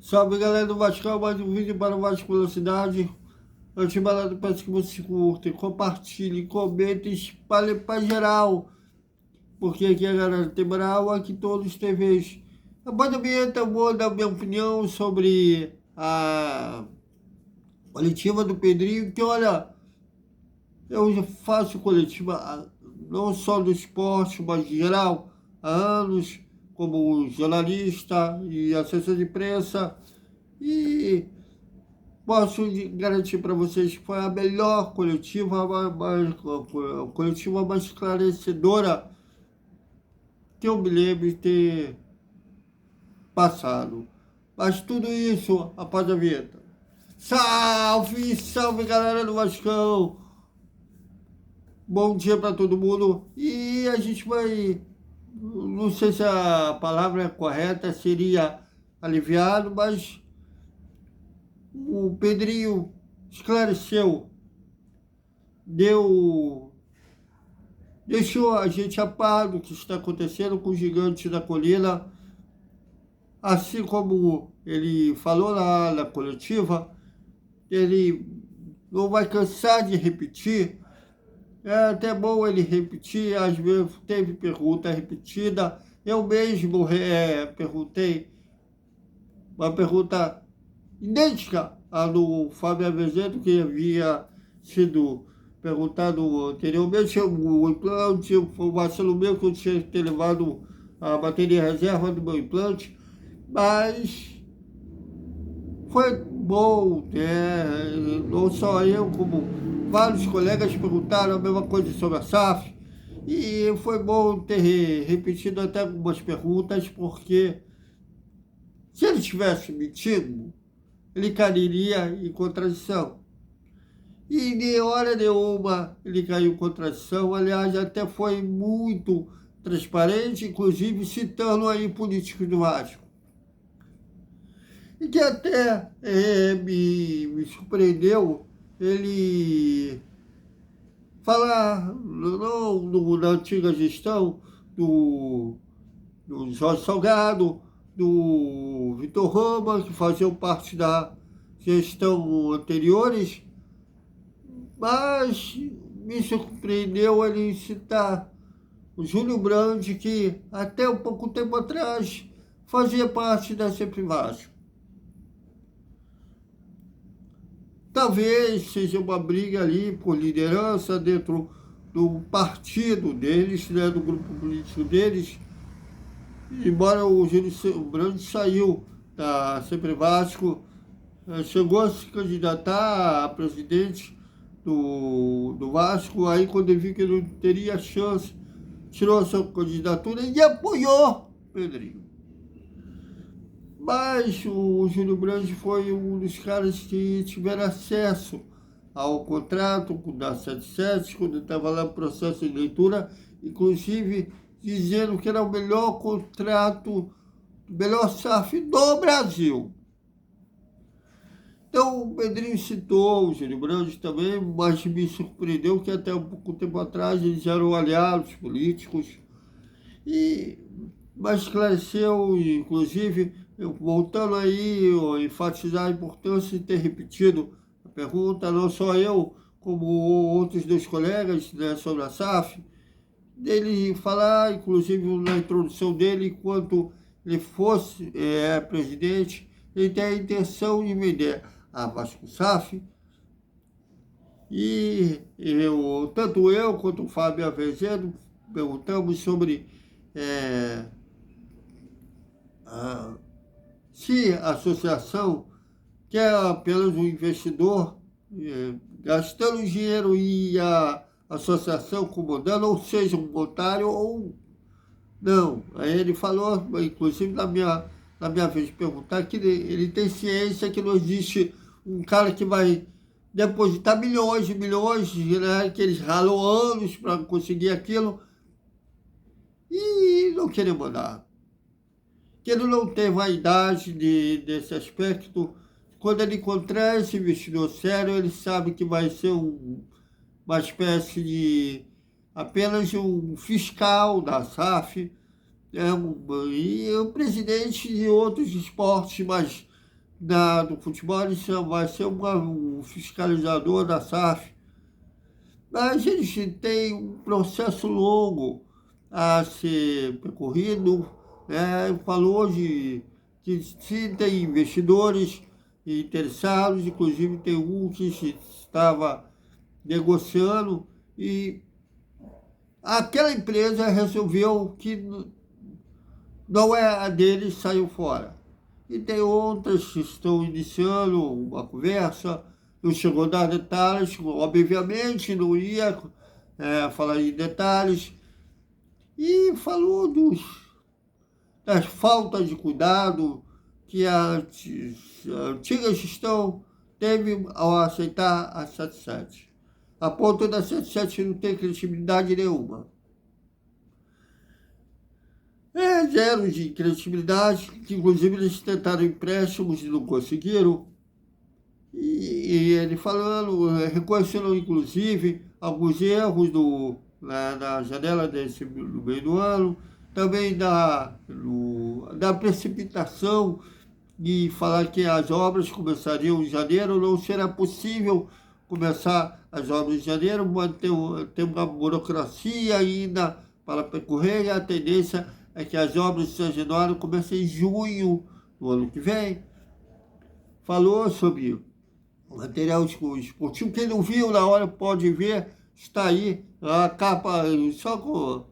Salve, galera do Vascão, mais um vídeo para o Vasco Velocidade. Antes de mais nada, peço que você curta, compartilhe, comente, espalhe para geral. Porque aqui a galera tem moral, aqui todos os TVs. Após a vinheta, eu vou dar minha opinião sobre a coletiva do Pedrinho, que olha, eu já faço coletiva não só do esporte, mas em geral, há anos, como jornalista e assessor de imprensa, e posso garantir para vocês que foi a melhor coletiva, a coletiva mais esclarecedora que eu me lembro de ter passado. Mas tudo isso após a vinheta. Salve, salve, galera do Vascão! Bom dia para todo mundo. E a gente vai, não sei se a palavra correta seria aliviado, mas o Pedrinho esclareceu, deixou a gente a par do que está acontecendo com o gigante da colina, assim como ele falou lá na coletiva, ele não vai cansar de repetir. É até bom ele repetir, às vezes teve pergunta repetida. Eu mesmo perguntei uma pergunta idêntica à do Fábio Avezedo, que havia sido perguntado anteriormente. O implante, foi o vacilo meu que eu tinha que ter levado a bateria reserva do meu implante, mas foi bom, não só eu, como vários colegas perguntaram a mesma coisa sobre a SAF, e foi bom ter repetido até algumas perguntas, porque se ele tivesse mentido, ele cairia em contradição. E de hora nenhuma ele caiu em contradição, aliás, até foi muito transparente, inclusive citando aí políticos do Vasco. E que até me surpreendeu ele falar na antiga gestão do Jorge Salgado, do Vitor Roma, que faziam parte da gestão anteriores, mas me surpreendeu ele citar o Júlio Brandt, que até um pouco tempo atrás fazia parte da Sempre Vasco. Talvez seja uma briga ali por liderança dentro do partido deles, né, do grupo político deles. Embora o Júlio Brandt saiu da Sempre Vasco, chegou a se candidatar a presidente do Vasco, aí quando ele viu que ele não teria chance, tirou a sua candidatura e apoiou Pedrinho. Mas o Júlio Brandt foi um dos caras que tiveram acesso ao contrato da 77, quando estava lá no processo de leitura, inclusive dizendo que era o melhor contrato, o melhor SAF do Brasil. Então o Pedrinho citou o Júlio Brandt também, mas me surpreendeu que até um pouco tempo atrás eles eram aliados políticos. Mas esclareceu, inclusive, voltando aí, enfatizar a importância de ter repetido a pergunta, não só eu, como outros dois colegas, né, sobre a SAF, dele falar, inclusive na introdução dele, enquanto ele fosse presidente, ele tem a intenção de vender a Vasco SAF, e tanto eu quanto o Fábio Avezedo perguntamos sobre se a associação quer apenas um investidor gastando dinheiro e a associação comandando, ou seja, um otário ou não. Aí ele falou, inclusive na minha vez de perguntar, que ele tem ciência que não existe um cara que vai depositar milhões e milhões, né, que eles ralam anos para conseguir aquilo e não querer mandar. Que ele não tem vaidade desse aspecto. Quando ele encontrar esse investidor sério, ele sabe que vai ser uma espécie de apenas um fiscal da SAF, e o presidente de outros esportes, mas do futebol, ele vai ser um fiscalizador da SAF. Mas eles têm um processo longo a ser percorrido, né? Falou que se tem investidores interessados, inclusive tem um que estava negociando e aquela empresa resolveu que não é a dele, saiu fora. E tem outras que estão iniciando uma conversa, não chegou a dar detalhes, obviamente não ia falar em detalhes, e falou das faltas de cuidado que a antiga gestão teve ao aceitar a 77, a ponto da 77 não ter credibilidade nenhuma. Zero de credibilidade, que inclusive eles tentaram empréstimos e não conseguiram. E ele falando, reconhecendo inclusive alguns erros na janela no meio do ano, também da precipitação de falar que as obras começariam em janeiro, não será possível começar as obras em janeiro, ter uma burocracia ainda para percorrer, e a tendência é que as obras de São Januário comecem em junho do ano que vem. Falou sobre material esportivo. Quem não viu na hora pode ver, está aí a capa, só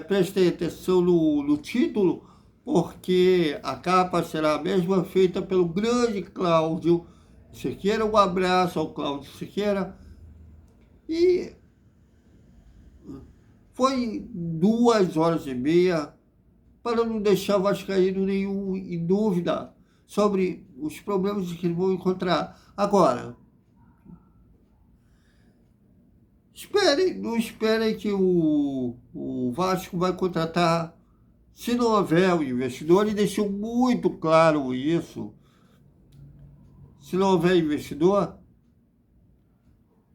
prestem atenção no título, porque a capa será a mesma feita pelo grande Cláudio Cerqueira. Um abraço ao Cláudio Cerqueira. E foi 2h30 para não deixar vascaíno nenhum em dúvida sobre os problemas que eles vão encontrar. Agora, não esperem que o Vasco vai contratar, se não houver o investidor, e deixou muito claro isso, se não houver investidor,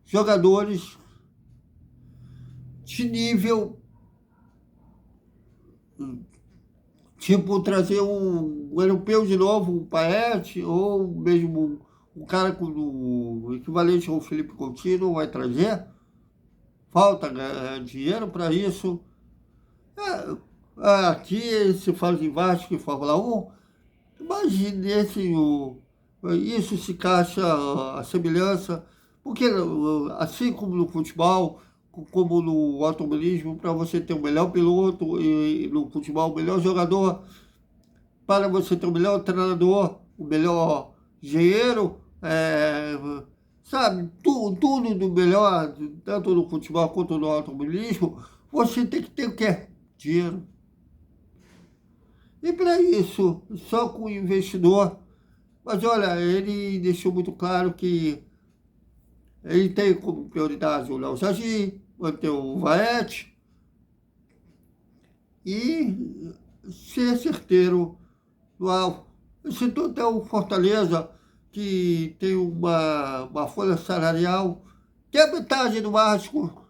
jogadores de nível, tipo trazer um europeu de novo, um Paete, ou mesmo um cara com o equivalente ao Felipe Coutinho, vai trazer. Falta dinheiro para isso. Aqui se fala em Vasco e Fórmula 1. Imagine isso se encaixa a semelhança, porque assim como no futebol, como no automobilismo, para você ter o melhor piloto e no futebol o melhor jogador, para você ter o melhor treinador, o melhor engenheiro, sabe, tudo do melhor, tanto no futebol quanto no automobilismo, você tem que ter o quê? Dinheiro. E para isso, só com o investidor. Mas olha, ele deixou muito claro que ele tem como prioridade o Léo Jardim, manter o Vaete e ser certeiro no alvo. Citou até o Fortaleza, que tem uma folha salarial que é metade do Vasco,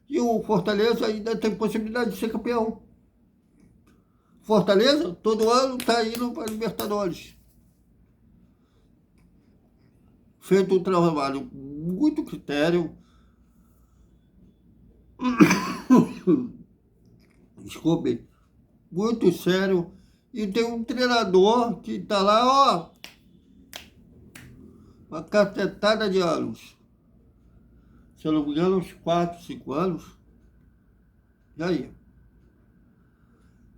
e o Fortaleza ainda tem possibilidade de ser campeão. Fortaleza, todo ano, está indo para a Libertadores. Feito um trabalho muito critério. Desculpe, muito sério. E tem um treinador que está lá, uma cacetada de anos. Se eu não me engano, uns 4, 5 anos. E aí?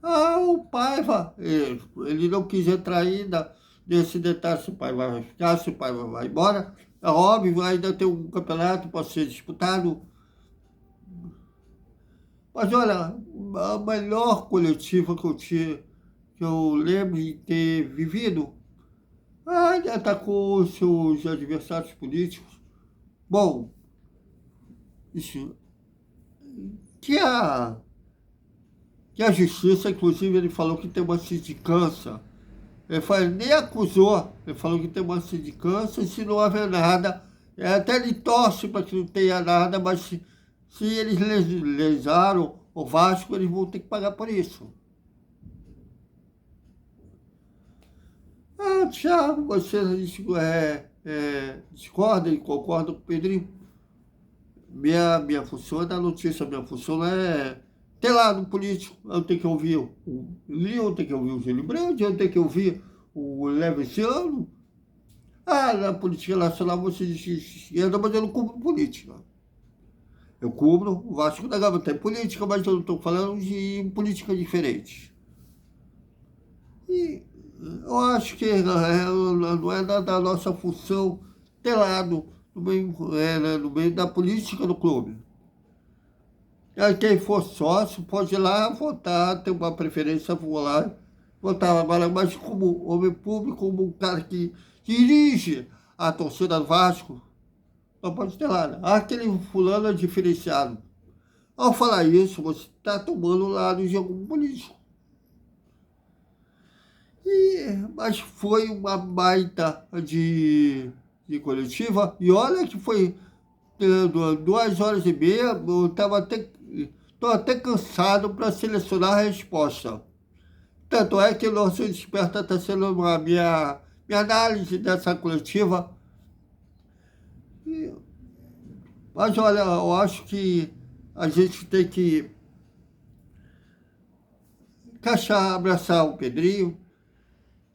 O Paiva, ele não quis entrar ainda nesse detalhe se o Paiva vai ficar, se o Paiva vai embora. É óbvio, ainda tem um campeonato para ser disputado. Mas olha, a melhor coletiva que eu lembro de ter vivido, ele atacou seus adversários políticos. Bom, isso, que a justiça, inclusive, ele falou que tem uma sindicância. Ele nem acusou, ele falou que tem uma sindicância e se não houver nada, até ele torce para que não tenha nada, mas se eles lesaram o Vasco, eles vão ter que pagar por isso. Tiago, você discorda e concorda com o Pedrinho? Minha função é dar notícia, minha função não é ter lá no político. Eu tenho que ouvir o Lio, eu tenho que ouvir o Júlio Brandt, eu tenho que ouvir o Leviciano. Ah, na política nacional você diz esquerda, mas eu não cubro política. Eu cubro o Vasco da Gama, tem política, mas eu não estou falando de política diferente. E eu acho que não é da nossa função ter lá no meio da política do clube. Aí quem for sócio pode ir lá votar, ter uma preferência, vou lá votar. Agora, mas como homem público, como um cara que dirige a torcida do Vasco, não pode ter lá. Aquele fulano é diferenciado. Ao falar isso, você está tomando lado de algum político. Mas foi uma baita de coletiva. E olha que foi 2 horas e meia. Estou até cansado para selecionar a resposta. Tanto é que o nosso Desperta está sendo a minha análise dessa coletiva. Mas olha, eu acho que a gente tem que abraçar o Pedrinho,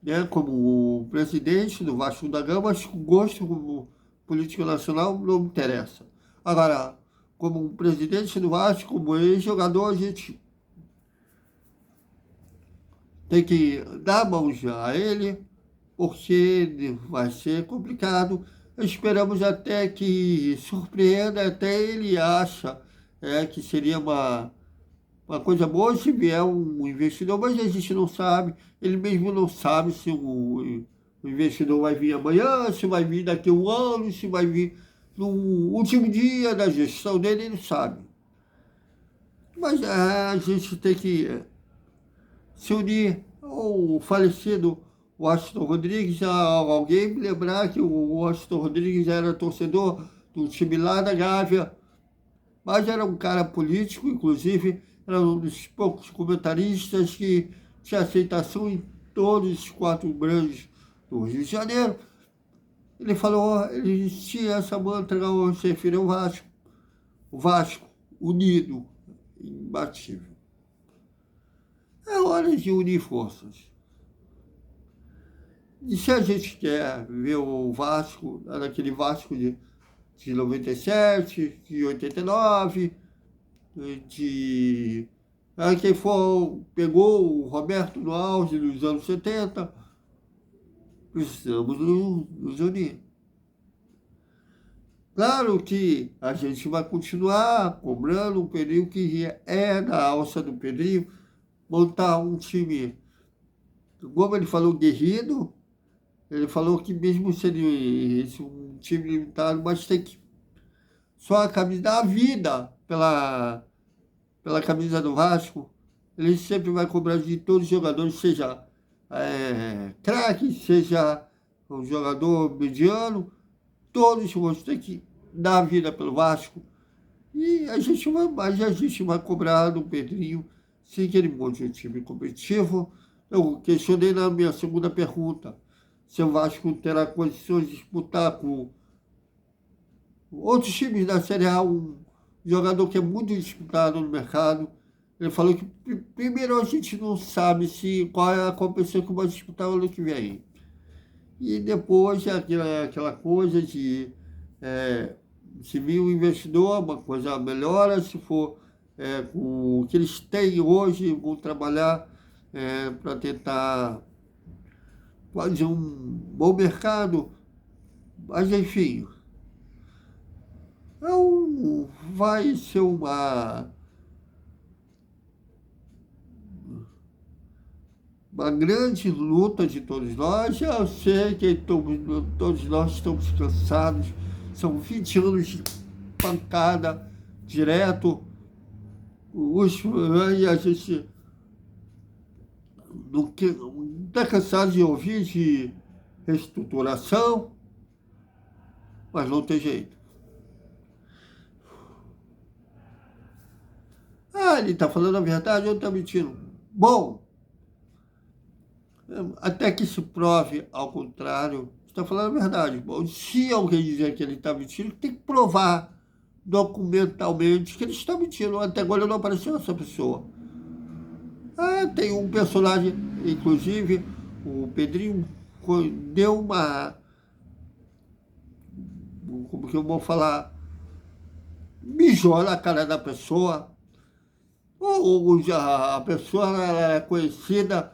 né, como o presidente do Vasco da Gama, mas o gosto como político nacional não me interessa. Agora, como um presidente do Vasco, como ex-jogador, a gente tem que dar a mão já a ele, porque vai ser complicado. Esperamos até que surpreenda, até ele acha que seria uma coisa boa se vier um investidor, mas a gente não sabe, ele mesmo não sabe se o investidor vai vir amanhã, se vai vir daqui a um ano, se vai vir no último dia da gestão dele, ele não sabe. Mas a gente tem que se unir. O falecido Washington Rodrigues, alguém me lembrar que o Washington Rodrigues era torcedor do time lá da Gávea, mas era um cara político, inclusive, era um dos poucos comentaristas que tinha aceitação em todos os 4 grandes do Rio de Janeiro. Ele falou, ele tinha essa mantra, se refere ao Vasco. O Vasco, unido, imbatível. É hora de unir forças. E se a gente quer ver o Vasco, naquele Vasco de 97, de 89, quem pegou o Roberto no auge dos anos 70, precisamos nos unir. Claro que a gente vai continuar cobrando o Pedrinho, que é da alça do Pedrinho, montar um time, como ele falou, guerrido. Ele falou que mesmo sendo um time limitado, mas tem que só a camisa da vida pela camisa do Vasco. Ele sempre vai cobrar de todos os jogadores, seja craque, seja um jogador mediano, todos vão ter que dar a vida pelo Vasco. E a gente vai cobrar do Pedrinho, sem que ele monte um time competitivo. Eu questionei na minha segunda pergunta se o Vasco terá condições de disputar com outros times da Série A, um jogador que é muito disputado no mercado. Ele falou que primeiro a gente não sabe qual é a competição que vai disputar o ano que vem. E depois aquela coisa de se vir um investidor, uma coisa melhora, se for com o que eles têm hoje, vão trabalhar para tentar fazer um bom mercado. Mas enfim, vai ser uma grande luta de todos nós. Eu sei que todos nós estamos cansados. São 20 anos de pancada direto. E a gente não está cansado de ouvir de reestruturação, mas não tem jeito. Ele está falando a verdade ou está mentindo? Bom, Até que se prove ao contrário, está falando a verdade. Bom, se alguém dizer que ele está mentindo, tem que provar documentalmente que ele está mentindo. Até agora não apareceu essa pessoa. Tem um personagem, inclusive, o Pedrinho deu uma... Como que eu vou falar? Mijou na cara da pessoa. Ou já a pessoa ela é conhecida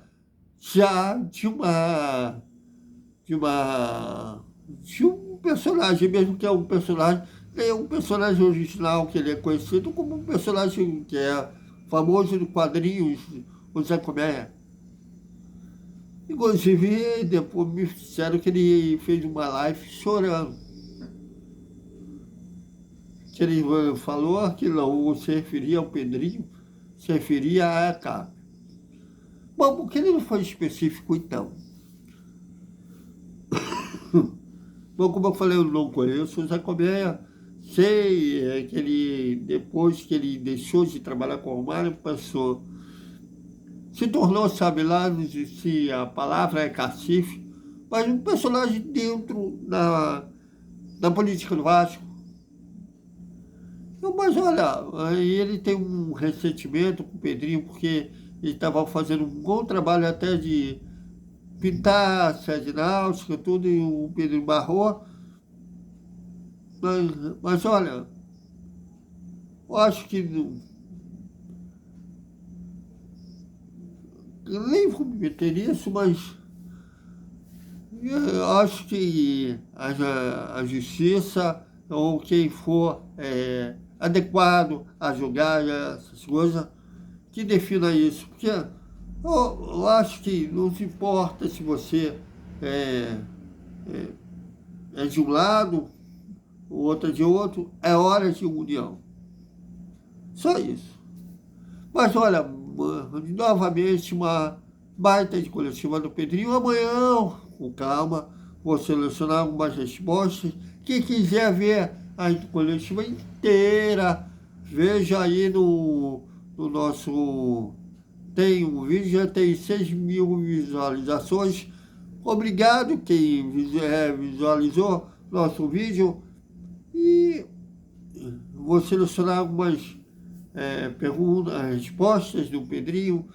já de um personagem, mesmo que é um personagem, nem é um personagem original que ele é conhecido como um personagem que é famoso de quadrinhos, o Zé Colmeia. Inclusive, depois me disseram que ele fez uma live chorando. Que ele falou que não se referia ao Pedrinho, se referia à ECAP. Bom, por que ele não foi específico então? Bom, como eu falei, eu não conheço o Zé Colmeia. Sei que ele, depois que ele deixou de trabalhar com o Romário, se tornou, sabe lá, não sei se a palavra é cacife, mas um personagem dentro da política do Vasco. Mas olha, ele tem um ressentimento com o Pedrinho, porque ele estava fazendo um bom trabalho até de pintar a sede náutica, tudo, e o Pedrinho barrou. Mas olha, eu acho que eu nem vou me meter nisso, mas eu acho que a justiça, ou quem for adequado a julgar essas coisas, que defina isso. Porque eu acho que não se importa se você é de um lado, o outro é de outro, é hora de união. Só isso. Mas olha, novamente uma baita de coletiva do Pedrinho. Amanhã, com calma, vou selecionar algumas respostas. Quem quiser ver a coletiva inteira, veja aí no nosso... Tem um vídeo, já tem 6.000 visualizações. Obrigado quem visualizou nosso vídeo. E vou selecionar algumas perguntas, respostas do Pedrinho.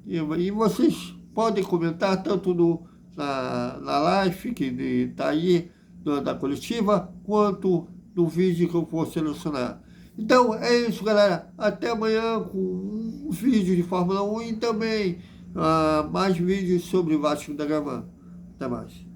E vocês podem comentar tanto na live que está aí, da coletiva, quanto no vídeo que eu vou selecionar. Então é isso, galera. Até amanhã com um vídeo de Fórmula 1 e também mais vídeos sobre Vasco da Gama. Até mais.